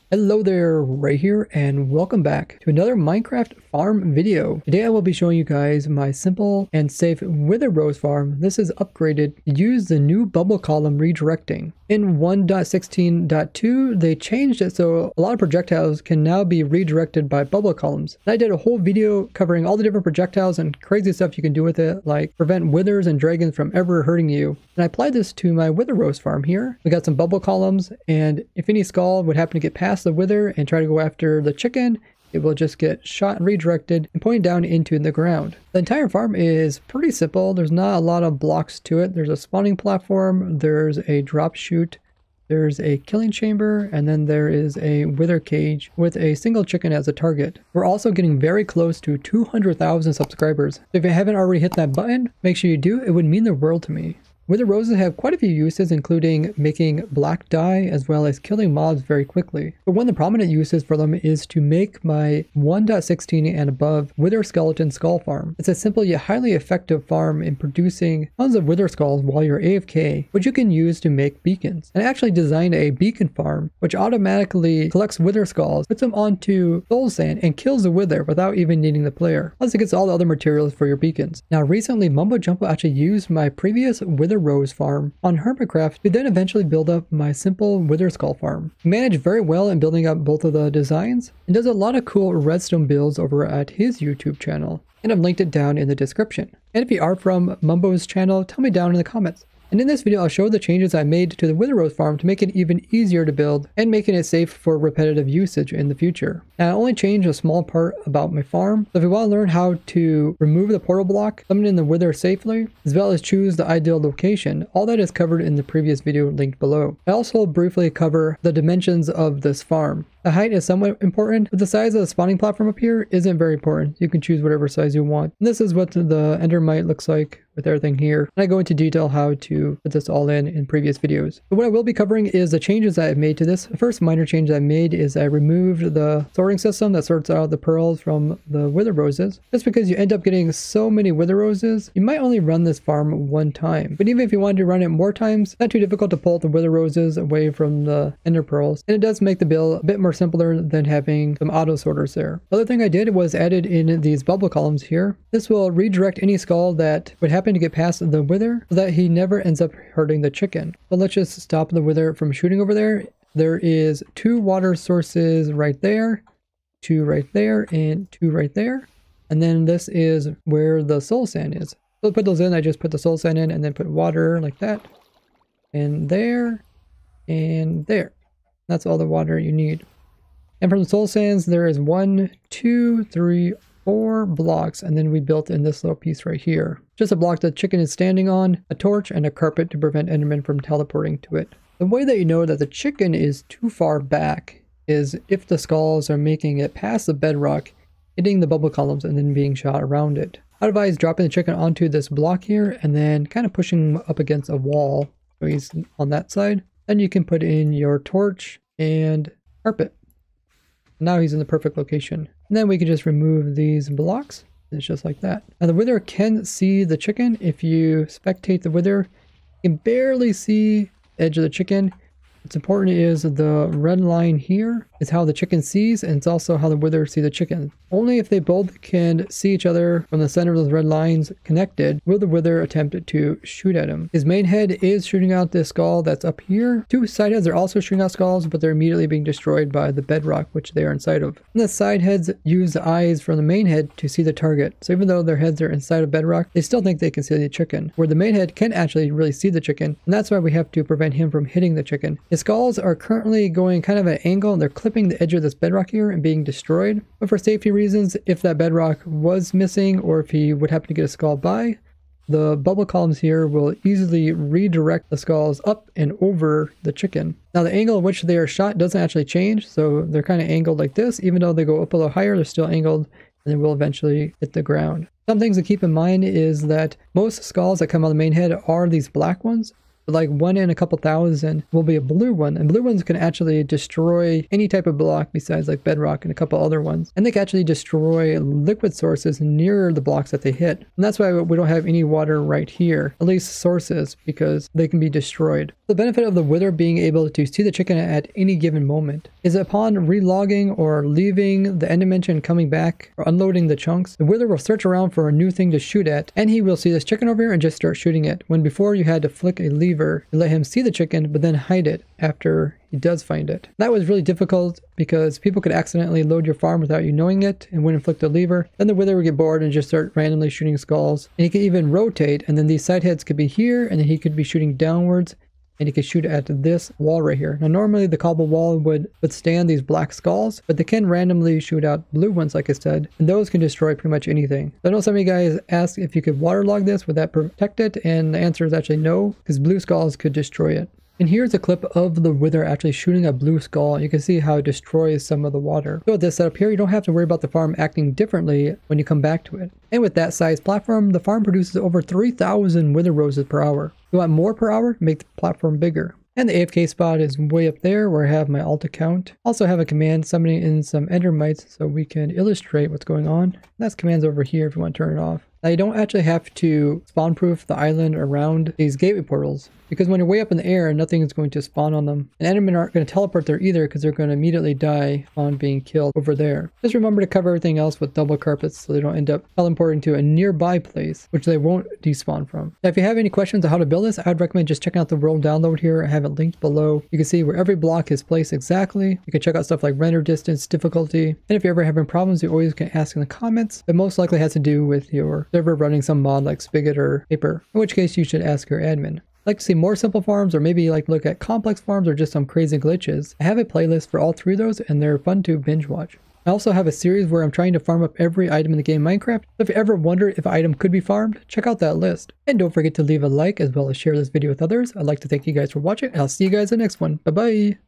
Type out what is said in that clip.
Hello there, Ray here, and welcome back to another Minecraft farm video. Today I will be showing you guys my simple and safe wither rose farm. This is upgraded to use the new bubble column redirecting. In 1.16.2, they changed it so a lot of projectiles can now be redirected by bubble columns. And I did a whole video covering all the different projectiles and crazy stuff you can do with it, like prevent withers and dragons from ever hurting you. And I applied this to my wither rose farm here. We got some bubble columns, and if any skull would happen to get past the wither and try to go after the chicken, it will just get shot and redirected and pointed down into the ground. The entire farm is pretty simple. There's not a lot of blocks to it. There's a spawning platform, there's a drop chute, there's a killing chamber, and then there is a wither cage with a single chicken as a target. We're also getting very close to 200,000 subscribers. So if you haven't already hit that button, make sure you do. It would mean the world to me. Wither roses have quite a few uses, including making black dye as well as killing mobs very quickly. But one of the prominent uses for them is to make my 1.16 and above wither skeleton skull farm. It's a simple yet highly effective farm in producing tons of wither skulls while you're AFK, which you can use to make beacons. And I actually designed a beacon farm which automatically collects wither skulls, puts them onto soul sand, and kills the wither without even needing the player. Plus it gets all the other materials for your beacons. Now recently Mumbo Jumbo actually used my previous wither rose farm on Hermitcraft to then eventually build up my simple wither skull farm. He managed very well in building up both of the designs and does a lot of cool redstone builds over at his YouTube channel, and I've linked it down in the description. And if you are from Mumbo's channel, tell me down in the comments. And in this video, I'll show the changes I made to the wither rose farm to make it even easier to build and making it safe for repetitive usage in the future. Now, I only changed a small part about my farm, so if you want to learn how to remove the portal block, summon in the wither safely, as well as choose the ideal location, all that is covered in the previous video linked below. I also briefly cover the dimensions of this farm. The height is somewhat important, but the size of the spawning platform up here isn't very important. You can choose whatever size you want. And this is what the endermite looks like with everything here. And I go into detail how to put this all in previous videos. But what I will be covering is the changes I've made to this. The first minor change I made is I removed the sorting system that sorts out the pearls from the wither roses. Just because you end up getting so many wither roses, you might only run this farm one time. But even if you wanted to run it more times, it's not too difficult to pull the wither roses away from the ender pearls. And it does make the build a bit more simpler than having some auto sorters there. The other thing I did was added in these bubble columns here. This will redirect any skull that would happen to get past the wither so that he never ends up hurting the chicken. But let's just stop the wither from shooting over there. There is 2 water sources right there, 2 right there, and 2 right there. And then this is where the soul sand is. So to put those in, I just put the soul sand in and then put water like that. And there, and there. That's all the water you need. And from the soul sands, there is 1, 2, 3, 4 blocks, and then we built in this little piece right here. Just a block the chicken is standing on, a torch, and a carpet to prevent endermen from teleporting to it. The way that you know that the chicken is too far back is if the skulls are making it past the bedrock, hitting the bubble columns, and then being shot around it. I'd advise dropping the chicken onto this block here, and then kind of pushing him up against a wall so he's on that side. Then you can put in your torch and carpet. Now he's in the perfect location. And then we can just remove these blocks. It's just like that. Now the wither can see the chicken. If you spectate the wither, you can barely see the edge of the chicken. What's important is the red line here is how the chicken sees, and it's also how the wither see the chicken. Only if they both can see each other from the center of those red lines connected will the wither attempt to shoot at him. His main head is shooting out this skull that's up here. 2 side heads are also shooting out skulls, but they're immediately being destroyed by the bedrock which they are inside of. And the side heads use the eyes from the main head to see the target. So even though their heads are inside of bedrock, they still think they can see the chicken, where the main head can actually really see the chicken, and that's why we have to prevent him from hitting the chicken. His skulls are currently going kind of at an angle, and they're clipping the edge of this bedrock here and being destroyed. But for safety reasons, if that bedrock was missing or if he would happen to get a skull by, the bubble columns here will easily redirect the skulls up and over the chicken. Now the angle at which they are shot doesn't actually change, so they're kind of angled like this. Even though they go up a little higher, they're still angled, and they will eventually hit the ground. Some things to keep in mind is that most skulls that come out of the main head are these black ones. but like 1 in a couple thousand will be a blue one, and blue ones can actually destroy any type of block besides like bedrock and a couple other ones, and they can actually destroy liquid sources near the blocks that they hit. And that's why we don't have any water right here, at least sources, because they can be destroyed. The benefit of the wither being able to see the chicken at any given moment is upon relogging or leaving the end dimension and coming back or unloading the chunks, the wither will search around for a new thing to shoot at, and he will see this chicken over here and just start shooting it, when before you had to flick a lever to let him see the chicken but then hide it after he does find it. That was really difficult because people could accidentally load your farm without you knowing it and wouldn't flick the lever. Then the wither would get bored and just start randomly shooting skulls. And he could even rotate, and then these side heads could be here, and then he could be shooting downwards, and he could shoot at this wall right here. Now normally the cobble wall would withstand these black skulls, but they can randomly shoot out blue ones like I said, and those can destroy pretty much anything. So I know some of you guys asked if you could waterlog this, would that protect it? And the answer is actually no, because blue skulls could destroy it. And here's a clip of the wither actually shooting a blue skull. You can see how it destroys some of the water. So with this setup here, you don't have to worry about the farm acting differently when you come back to it. And with that size platform, the farm produces over 3,000 wither roses per hour. If you want more per hour, make the platform bigger. And the AFK spot is way up there where I have my alt account. Also have a command summoning in some endermites so we can illustrate what's going on. That's commands over here if you want to turn it off. Now you don't actually have to spawn proof the island around these gateway portals, because when you're way up in the air, nothing is going to spawn on them. And endermen aren't going to teleport there either, because they're going to immediately die on being killed over there. Just remember to cover everything else with double carpets so they don't end up teleporting to a nearby place, which they won't despawn from. Now, if you have any questions on how to build this, I would recommend just checking out the world download here. I have it linked below. You can see where every block is placed exactly. You can check out stuff like render distance, difficulty, and if you're ever having problems, you always can ask in the comments. It most likely has to do with your server running some mod like Spigot or Paper, in which case you should ask your admin. Like to see more simple farms, or maybe like look at complex farms or just some crazy glitches, I have a playlist for all 3 of those, and they're fun to binge watch. I also have a series where I'm trying to farm up every item in the game Minecraft, so if you ever wonder if an item could be farmed, check out that list. And don't forget to leave a like as well as share this video with others. I'd like to thank you guys for watching, and I'll see you guys in the next one. Bye bye!